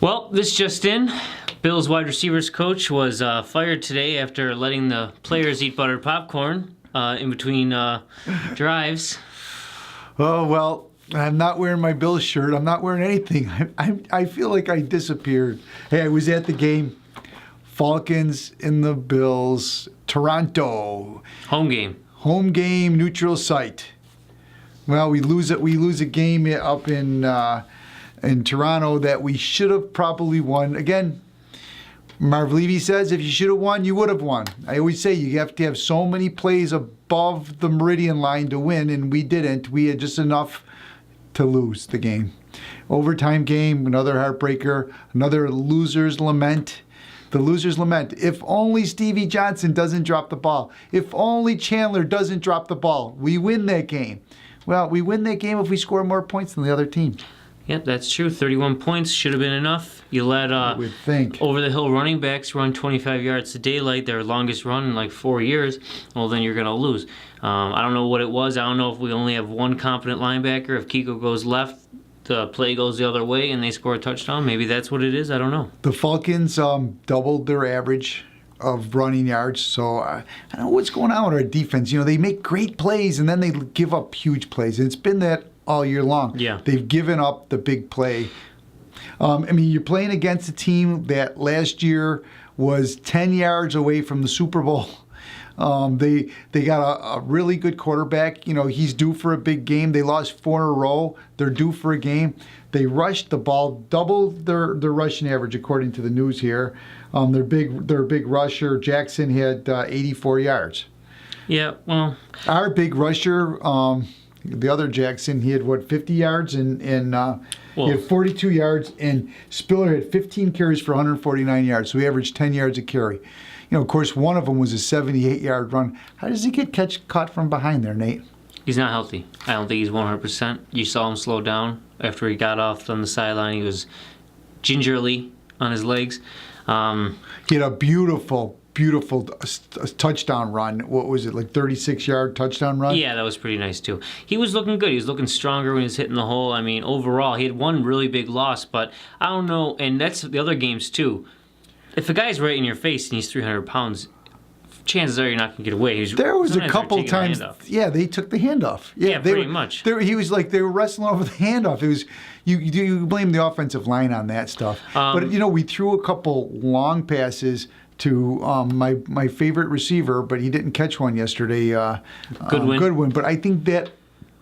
Well, this just in. Bills wide receivers coach was fired today after letting the players eat buttered popcorn in between drives. Oh, well, I'm not wearing my Bills shirt. I'm not wearing anything. I feel like I disappeared. Hey, I was at the game. Falcons in the Bills. Toronto. Home game. Home game, neutral site. Well, we lose it. We lose a game up in Toronto that we should have probably won. Again, Marv Levy says if you should have won, you would have won. I always say you have to have so many plays above the meridian line to win, and we didn't. We had just enough to lose the game. Overtime game, another heartbreaker, another loser's lament. The loser's lament. If only Stevie Johnson doesn't drop the ball. If only Chandler doesn't drop the ball. We win that game. Well, we win that game if we score more points than the other team. Yep, that's true. 31 points should have been enough. You let over-the-hill running backs run 25 yards to daylight, their longest run in like 4 years. Well, then you're going to lose. I don't know what it was. I don't know if we only have one competent linebacker. If Kiko goes left, the play goes the other way, and they score a touchdown. Maybe that's what it is. I don't know. The Falcons doubled their average of running yards. So I don't know what's going on with our defense. You know, they make great plays, and then they give up huge plays. And it's been that all year long. Yeah. They've given up the big play. I mean, you're playing against a team that last year was 10 yards away from the Super Bowl. They got a really good quarterback. You know, he's due for a big game. They lost 4 in a row. They're due for a game. They rushed the ball, doubled their rushing average according to the news here. Their big rusher, Jackson, had 84 yards. Yeah, well. Our big rusher, the other Jackson, he had, 50 yards? And he had 42 yards, and Spiller had 15 carries for 149 yards, so he averaged 10 yards a carry. You know, of course, one of them was a 78-yard run. How does he get caught from behind there, Nate? He's not healthy. I don't think he's 100%. You saw him slow down after he got off on the sideline. He was gingerly on his legs. He had a beautiful touchdown run. What was it, like 36-yard touchdown run? Yeah, that was pretty nice too. He was looking good. He was looking stronger when he was hitting the hole. I mean, overall, he had one really big loss, but I don't know, and that's the other games too. If a guy's right in your face and he's 300 pounds, chances are you're not going to get away. There was a couple times, yeah, they took the handoff. Yeah, pretty much. He was like, they were wrestling over the handoff. It was, you blame the offensive line on that stuff. But, you know, we threw a couple long passes to my favorite receiver, but he didn't catch one yesterday. Goodwin. But I think that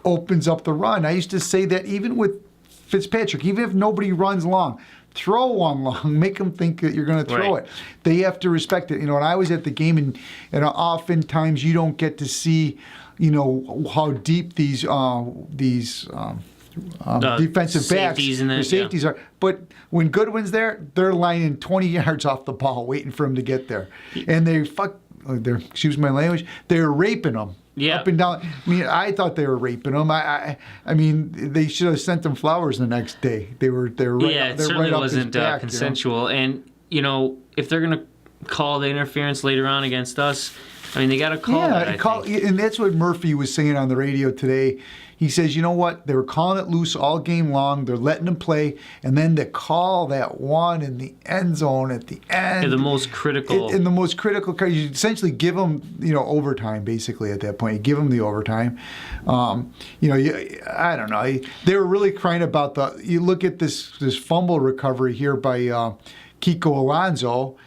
opens up the run. I used to say that even with Fitzpatrick, even if nobody runs long, throw one long, make them think that you're going to throw it. They have to respect it. You know, and I was at the game, and oftentimes you don't get to see, you know, how deep these defensive backs, safeties are. But when Goodwin's there, they're lining 20 yards off the ball, waiting for him to get there, and excuse my language, they're raping them. Yeah. Up and down. I mean, I thought they were raping them. I mean, they should have sent them flowers the next day. They were right. Yeah, it certainly wasn't consensual. You know? And you know, if they're going to call the interference later on against us, I mean, they got to call that. And that's what Murphy was saying on the radio today. He says, you know what? They were calling it loose all game long. They're letting them play. And then to call that one in the end zone at the end. In the most critical. In the most critical. You essentially give them, you know, overtime, basically, at that point. You give them the overtime. You know, I don't know. They were really crying about you look at this fumble recovery here by Kiko Alonso.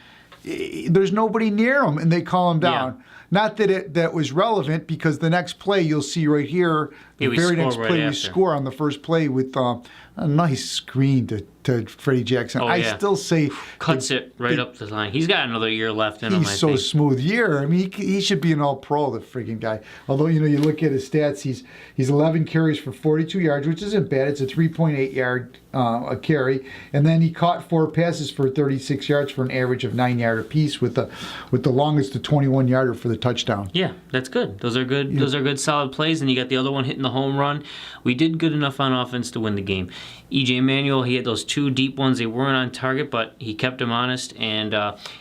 There's nobody near him, and they call him down. Yeah. Not that that was relevant, because the next play you'll see right here, the very next play, we score on the first play with a nice screen to Freddie Jackson. Oh, I still say cuts it right up the line. He's got another year left in him. He's so smooth year. I mean, he should be an All-Pro, the freaking guy. Although, you know, you look at his stats, he's 11 carries for 42 yards, which isn't bad. It's a 3.8 yard a carry, and then he caught 4 passes for 36 yards for an average of 9 yard apiece, with the longest, the 21 yarder for the touchdown. Yeah, that's good. Those are good. Yeah. Those are good, solid plays. And you got the other one hitting the home run. We did good enough on offense to win the game. E.J. Manuel, he had those 2 deep ones. They weren't on target, but he kept them honest. And,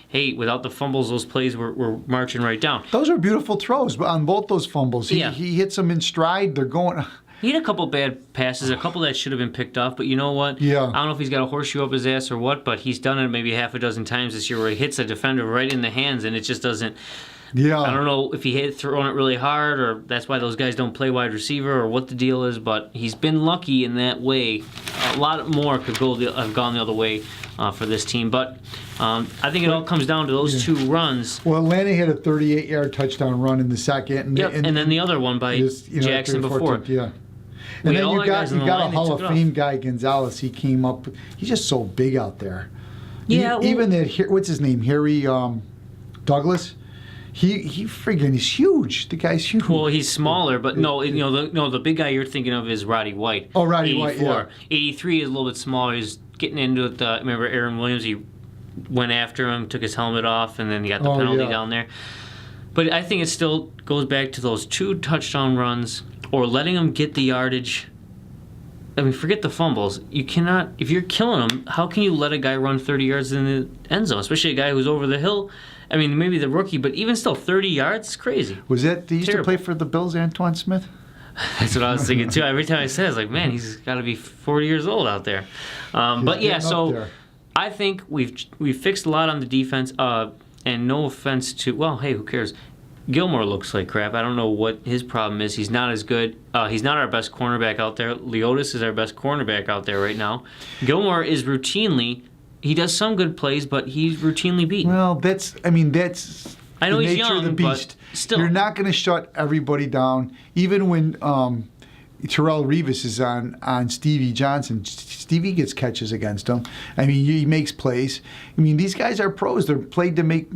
hey, without the fumbles, those plays were marching right down. Those are beautiful throws on both those fumbles. He hits them in stride. They're going... He had a couple bad passes, a couple that should have been picked off, but you know what? Yeah. I don't know if he's got a horseshoe up his ass or what, but he's done it maybe half a dozen times this year where he hits a defender right in the hands and it just doesn't... Yeah. I don't know if he had thrown it really hard or that's why those guys don't play wide receiver or what the deal is, but he's been lucky in that way. A lot more could have gone the other way for this team, but I think it all comes down to those 2 runs. Well, Atlanta had a 38-yard touchdown run in the second. And then the other one by Jackson before. Yeah. And then you got a Hall of Fame guy, Gonzalez. He came up. He's just so big out there. Yeah. Even that, what's his name? Harry Douglas. He friggin' he's huge. The guy's huge. Well, he's smaller, but the big guy you're thinking of is Roddy White. Oh, Roddy White, yeah. 83 is a little bit smaller. He's getting into it. Remember Aaron Williams? He went after him, took his helmet off, and then he got the penalty down there. But I think it still goes back to those 2 touchdown runs or letting them get the yardage. I mean, forget the fumbles. You cannot, if you're killing them, how can you let a guy run 30 yards in the end zone, especially a guy who's over the hill? I mean, maybe the rookie, but even still, 30 yards is crazy. Was that, they used to play for the Bills, Antoine Smith? That's what I was thinking, too. Every time I say it, I was like, man, he's got to be 40 years old out there. But, yeah, so I think we've fixed a lot on the defense, and no offense to, well, hey, who cares? Gilmore looks like crap. I don't know what his problem is. He's not as good. He's not our best cornerback out there. Leotis is our best cornerback out there right now. Gilmore is routinely, he does some good plays, but he's routinely beaten. Well, that's I know the he's nature young, of the beast. But still. You're not going to shut everybody down. Even when Terrell Revis is on Stevie Johnson, Stevie gets catches against him. I mean, he makes plays. I mean, these guys are pros. They're paid to make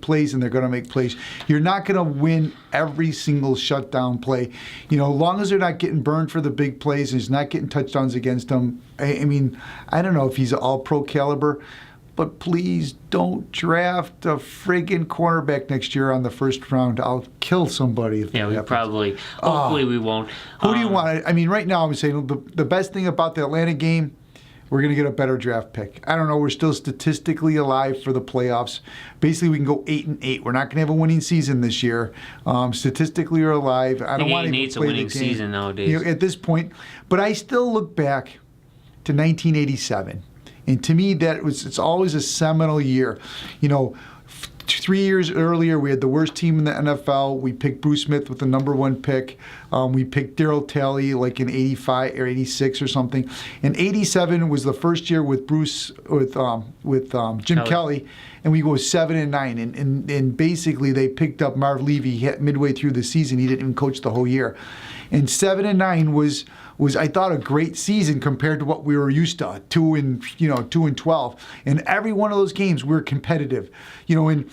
plays, and they're going to make plays. You're not going to win every single shutdown play. As long as they're not getting burned for the big plays and he's not getting touchdowns against them. I mean, I don't know if he's all-pro caliber, but please don't draft a friggin' cornerback next year on the first round. I'll kill somebody if that happens. Hopefully we won't. Who do you want? I mean, right now I'm saying the best thing about the Atlanta game, we're going to get a better draft pick. I don't know. We're still statistically alive for the playoffs. Basically, we can go 8-8. We're not going to have a winning season this year. Statistically, we're alive. I don't want to 8-8's a winning season nowadays. At this point. But I still look back to 1987. And to me, it's always a seminal year. 3 years earlier, we had the worst team in the NFL. We picked Bruce Smith with the +1 pick. We picked Darryl Talley like in 85 or 86 or something. And 87 was the first year with Jim Kelly, and we go 7-9. And basically, they picked up Marv Levy midway through the season. He didn't even coach the whole year. And 7-9 was I thought a great season compared to what we were used to, 2-12. And every one of those games we were competitive, we were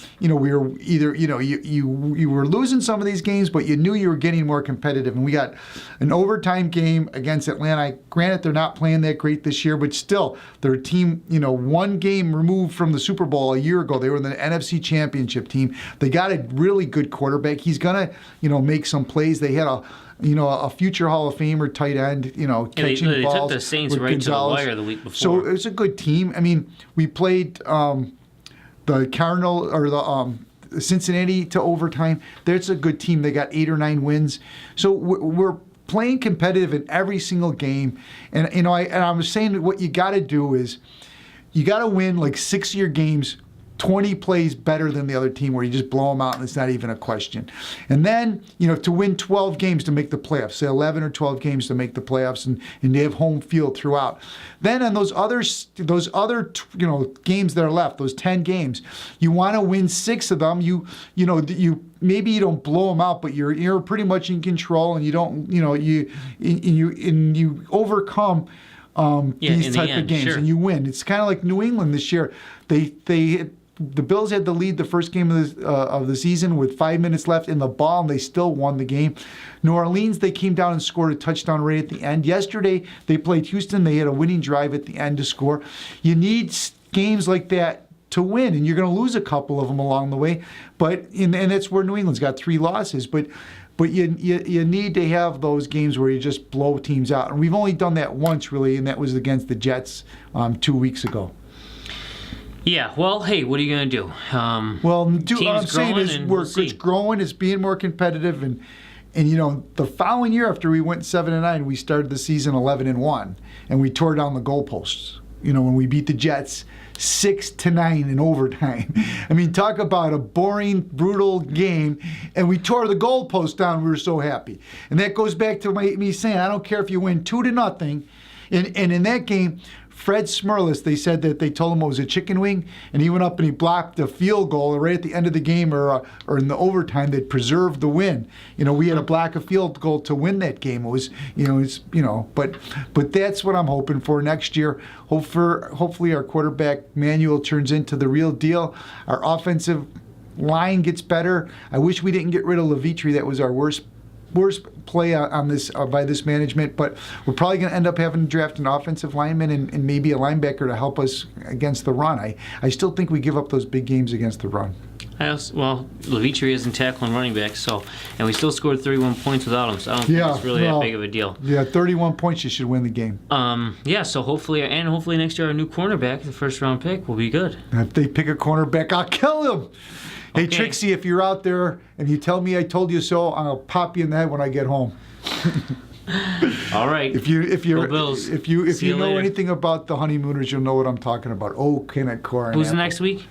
either you were losing some of these games, but you knew you were getting more competitive. And we got an overtime game against Atlanta. Granted, they're not playing that great this year, but still, they're a team, one game removed from the Super Bowl a year ago. They were the NFC Championship team. They got a really good quarterback. He's gonna, make some plays. They had a future Hall of Famer tight end, catching they balls. They took the Saints right Gonzalez. to the wire the week before. So it was a good team. I mean, we played the Cardinal or the Cincinnati to overtime. There's a good team. They got 8 or 9 wins. So we're playing competitive in every single game. And I was saying what you got to do is you got to win like 6 of your games 20 plays better than the other team where you just blow them out and it's not even a question. And then, to win 12 games to make the playoffs, say 11 or 12 games to make the playoffs and they have home field throughout. Then on those other games that are left, those 10 games, you want to win 6 of them. You maybe you don't blow them out, but you're pretty much in control and you don't, you overcome these type of games, sure. And you win. It's kind of like New England this year. The Bills had the lead the first game of the season with 5 minutes left in the ball, and they still won the game. New Orleans, they came down and scored a touchdown right at the end. Yesterday, they played Houston. They had a winning drive at the end to score. You need games like that to win, and you're going to lose a couple of them along the way. And that's where New England's got 3 losses. But But you need to have those games where you just blow teams out. And we've only done that once, really, and that was against the Jets 2 weeks ago. Yeah, well, hey, what are you going to do? What I'm saying is it's growing, it's being more competitive, and the following year after we went 7-9, we started the season 11-1, and we tore down the goalposts. When we beat the Jets 6-9 in overtime. I mean, talk about a boring, brutal game, and we tore the goalpost down. We were so happy, and that goes back to me saying I don't care if you win 2-0, and in that game. Fred Smirlis, they said that they told him it was a chicken wing, and he went up and he blocked a field goal right at the end of the game or in the overtime that preserved the win. We had to block a field goal to win that game. It was, but that's what I'm hoping for next year. Hopefully our quarterback manual turns into the real deal. Our offensive line gets better. I wish we didn't get rid of Levitri. That was our worst play on this by this management, but we're probably going to end up having to draft an offensive lineman and maybe a linebacker to help us against the run. I still think we give up those big games against the run. Levitri isn't tackling running backs, and we still scored 31 points without him, so I don't think it's really that big of a deal. Yeah, 31 points, you should win the game. So hopefully next year our new cornerback, the first round pick, will be good. If they pick a cornerback, I'll kill him. Hey, okay. Trixie, if you're out there and you tell me I told you so, I'll pop you in the head when I get home. All right. If you later. know anything about the honeymooners, you'll know what I'm talking about. Oh, Kenneth Core. Who's next week?